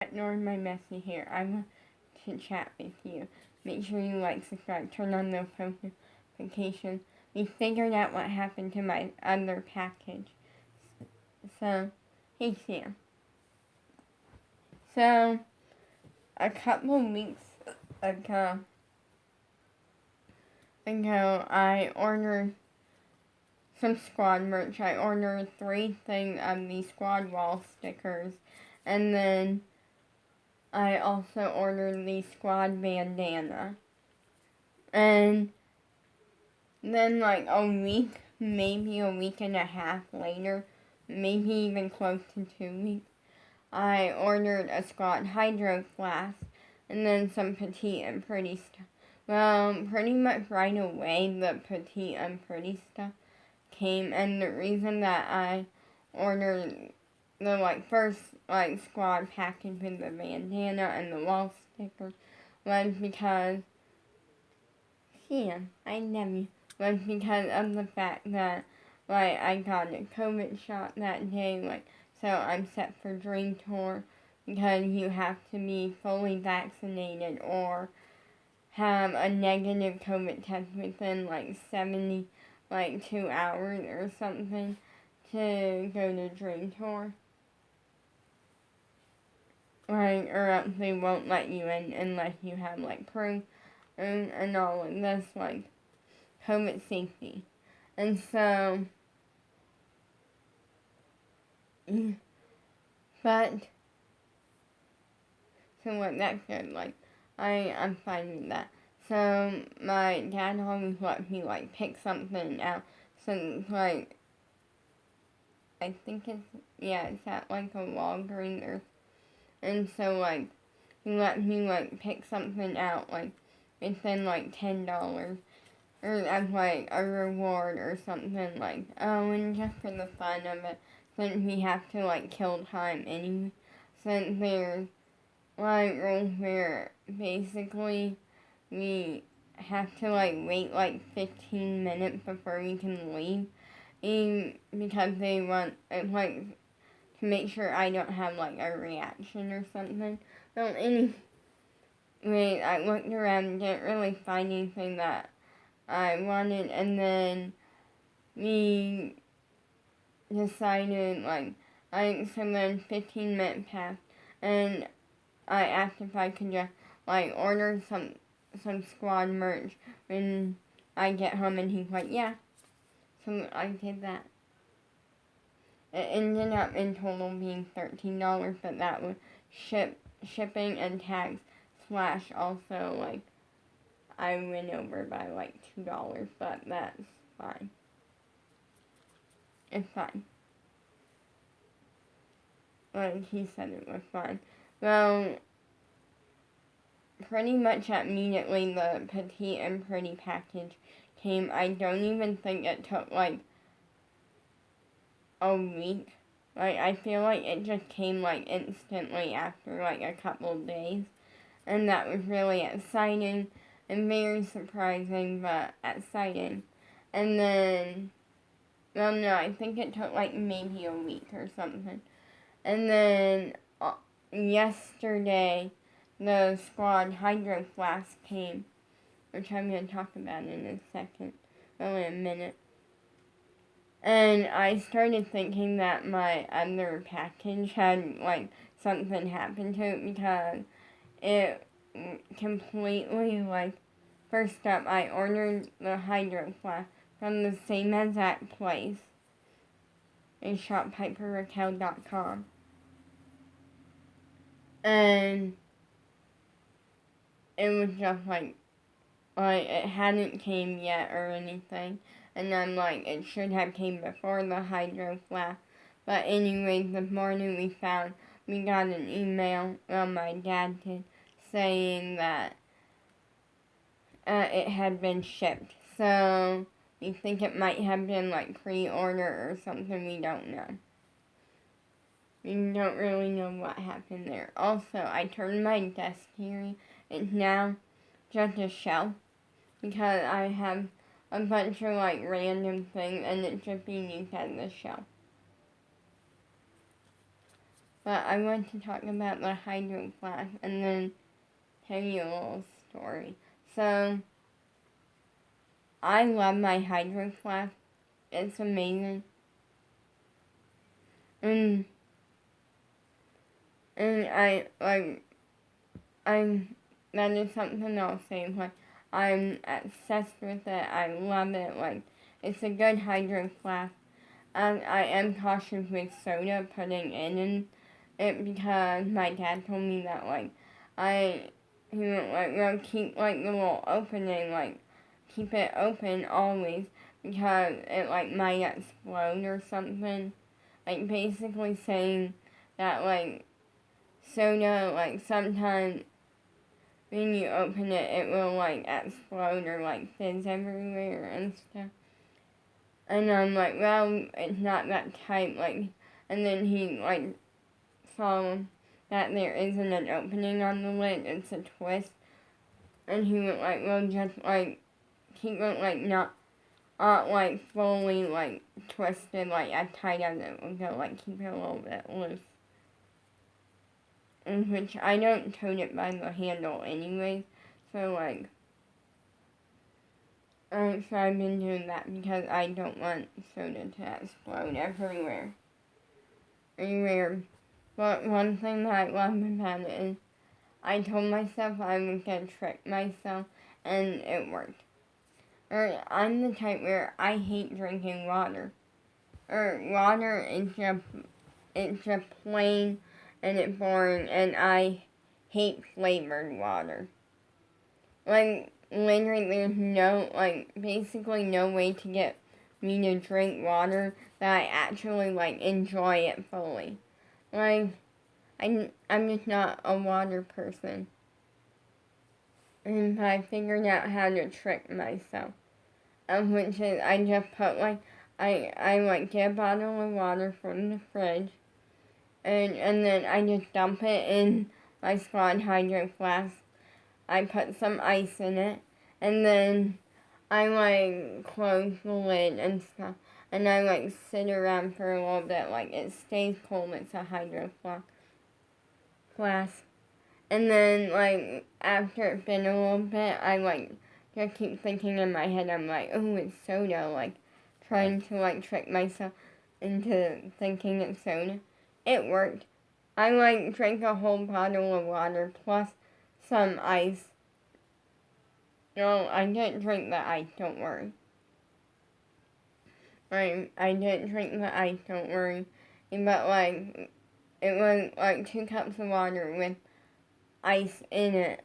Ignoring my messy hair. I want to chat with you. Make sure you like, subscribe, turn on those notifications. We figured out what happened to my other package. So, hey Sam. So, a couple weeks ago, I ordered some squad merch. I ordered 3 things of these squad wall stickers, and then I also ordered the squad bandana. And then like a week, maybe a week and a half later, maybe even close to 2 weeks, I ordered a squad hydro flask and then some petite and pretty stuff. Well, pretty much right away the petite and pretty stuff came, and the reason that I ordered the first squad package with the bandana and the wall stickers was because I never was because of the fact that I got a COVID shot that day, so I'm set for Dream Tour because you have to be fully vaccinated or have a negative COVID test within 2 hours or something to go to Dream Tour. Or else they won't let you in unless you have proof and all of this COVID safety. And so, but, so what that's good, I'm fine with that. So my dad always lets me pick something out, since I think it's at a Walgreens and so he let me pick something out within $10 or as a reward or something and just for the fun of it, since we have to kill time anyway, since there's rules where basically we have to wait 15 minutes before we can leave, because they want to make sure I don't have a reaction or something. Well, anyway, I looked around, didn't really find anything that I wanted, and then we decided so then 15 minutes passed, and I asked if I could just order some squad merch when I get home, and he's like, yeah. So I did that. It ended up in total being $13, but that was shipping and tax / also I went over by $2, but that's fine. It's fine. He said it was fine. Well, pretty much immediately the petite and pretty package came. I don't even think it took a week. I feel it just came instantly after a couple of days. And that was really exciting and very surprising, but exciting. And then, well, no, I think it took maybe a week or something. And then yesterday, the squad hydro flask came, which I'm going to talk about in a second, well, in a minute. And I started thinking that my other package had something happened to it, because it completely first up, I ordered the hydro flask from the same exact place in shoppiperaquel.com, and it was just it hadn't came yet or anything, and I'm it should have came before the hydro flask. But anyways, this morning we got an email, well, my dad did, saying that it had been shipped. So we think it might have been pre-order or something, we don't know. We don't really know what happened there. Also, I turned my desk here. It's now just a shelf, because I have a bunch of random things, and it's just being used as a shelf. but I want to talk about the Hydro Flask and then tell you a little story. So, I love my Hydro Flask. It's amazing. And that is something I'll say, like, I'm obsessed with it, I love it, like, it's a good Hydro Flask. I am cautious with soda putting in it because my dad told me that, like, he went, like, well, keep, like, the little opening, like, keep it open always because it, like, might explode or something. Like, basically saying that, like, soda, like, sometimes when you open it, it will, like, explode or, like, fizz everywhere and stuff. And I'm like, well, it's not that type, like, and then he, like, saw that there isn't an opening on the lid, it's a twist. And he went, like, well, just, like, keep it, like, not, like, fully, like, twisted, like, as tight as it will go, like, keep it a little bit loose. In which I don't tote it by the handle anyway, so, like, so I've been doing that because I don't want soda to explode everywhere. But one thing that I love about it is I told myself I was going to trick myself, and it worked. I'm the type where I hate drinking water. Water is just plain and it's boring, and I hate flavored water. Like, literally, there's basically no way to get me to drink water that I actually, like, enjoy it fully. Like, I'm just not a water person. And I figured out how to trick myself. Which is, I just put, like, I get a bottle of water from the fridge, and then I just dump it in my Squad Hydro Flask. I put some ice in it, and then I, like, close the lid and stuff, and I, like, sit around for a little bit, like, it stays cold, it's a Hydro Flask. And then, like, after it's been a little bit, I, like, just keep thinking in my head, I'm like, oh, it's soda, like, trying to, like, trick myself into thinking it's soda. It worked. I, like, drank a whole bottle of water plus some ice. No, I didn't drink the ice, don't worry. I didn't drink the ice, don't worry. But, like, it was, like, 2 cups of water with ice in it.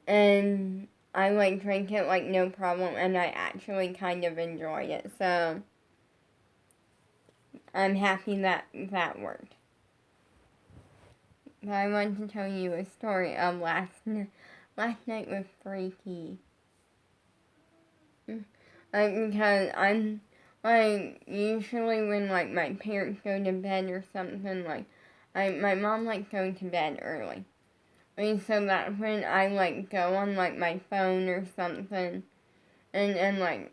And I, like, drank it, like, no problem, and I actually kind of enjoyed it, so I'm happy that that worked. But I want to tell you a story of last night with Freaky. Like, because I'm, like, usually when, like, my parents go to bed or something, like, my mom likes going to bed early. And so that's when I, like, go on, like, my phone or something, and like,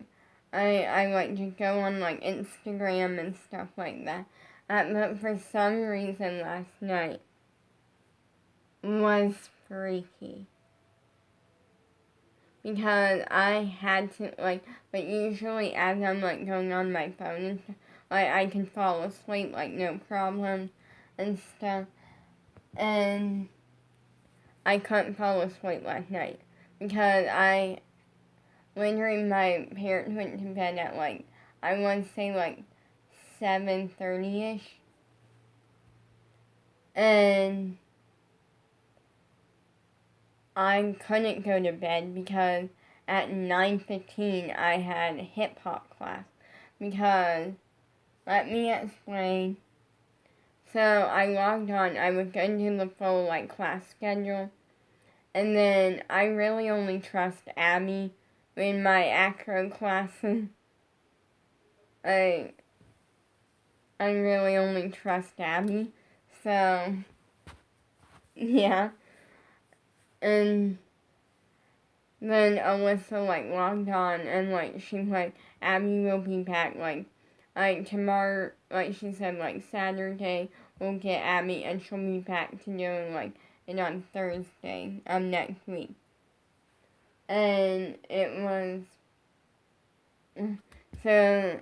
I like to go on, like, Instagram and stuff like that. But for some reason last night was freaky. Because I had to, like, but usually as I'm, like, going on my phone and stuff, like, I can fall asleep, like, no problem and stuff. And I couldn't fall asleep last night because literally my parents went to bed at, like, I want to say, like, 7:30ish. And I couldn't go to bed because at 9:15 I had hip hop class. Because, let me explain. So I logged on, I was going to do the full, like, class schedule. And then I really only trust Abby in my acro classes. I really only trust Abby. So, yeah. And then Alyssa, like, logged on and, like, she's like, Abby will be back, like, like tomorrow, like she said, like Saturday, we'll get Abby and she'll be back to doing like it on Thursday, next week. And it was, so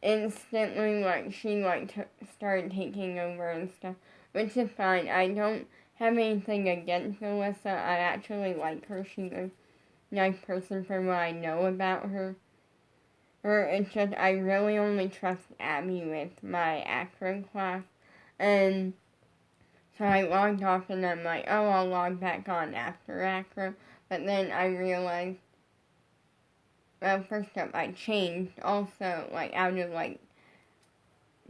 instantly, like, she, like, started taking over and stuff, which is fine. I don't have anything against Alyssa. I actually like her. She's a nice person from what I know about her. It's just, I really only trust Abby with my acro class, and so I logged off and I'm like, oh, I'll log back on after acro, but then I realized, well, first up, I changed also, like, out of, like,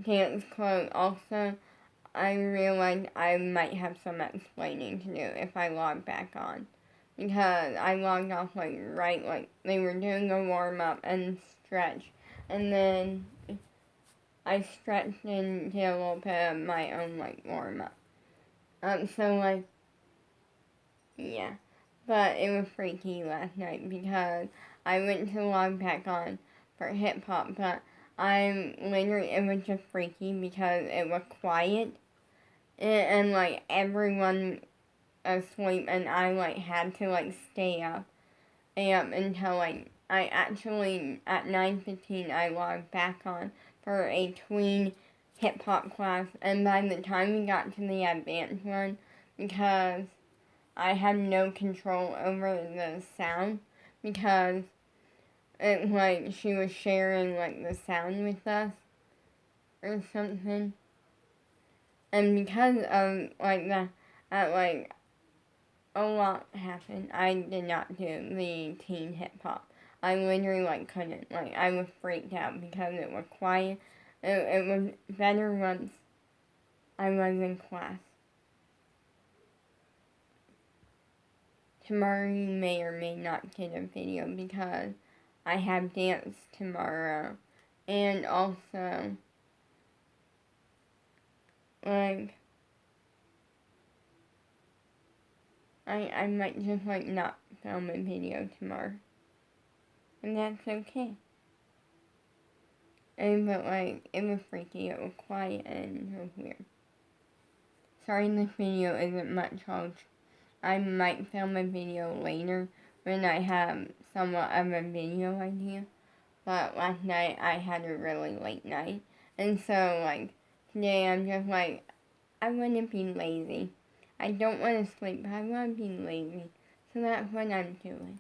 dance club. Also, I realized I might have some explaining to do if I log back on. Because I logged off, like, right, like, they were doing a warm-up and stretch. And then I stretched and did a little bit of my own, like, warm-up. So, like, yeah. But it was freaky last night because I went to log back on for hip-hop, but it was just freaky because it was quiet and like everyone asleep and I like had to like stay up until like I actually at 9:15 I logged back on for a tween hip hop class, and by the time we got to the advanced one, because I had no control over the sound because it like she was sharing like the sound with us or something. And because of like like a lot happened, I did not do the teen hip hop. I literally like couldn't. Like I was freaked out because it was quiet. It was better once I was in class. Tomorrow you may or may not get a video because I have dance tomorrow. And also, like, I might just, like, not film a video tomorrow. And that's okay. But, like, it was freaky, it was quiet, and it was weird. Sorry this video isn't much. I might film a video later when I have somewhat of a video idea. But last night I had a really late night. And so, like, today I'm just like, I want to be lazy. I don't want to sleep, but I want to be lazy. So that's what I'm doing.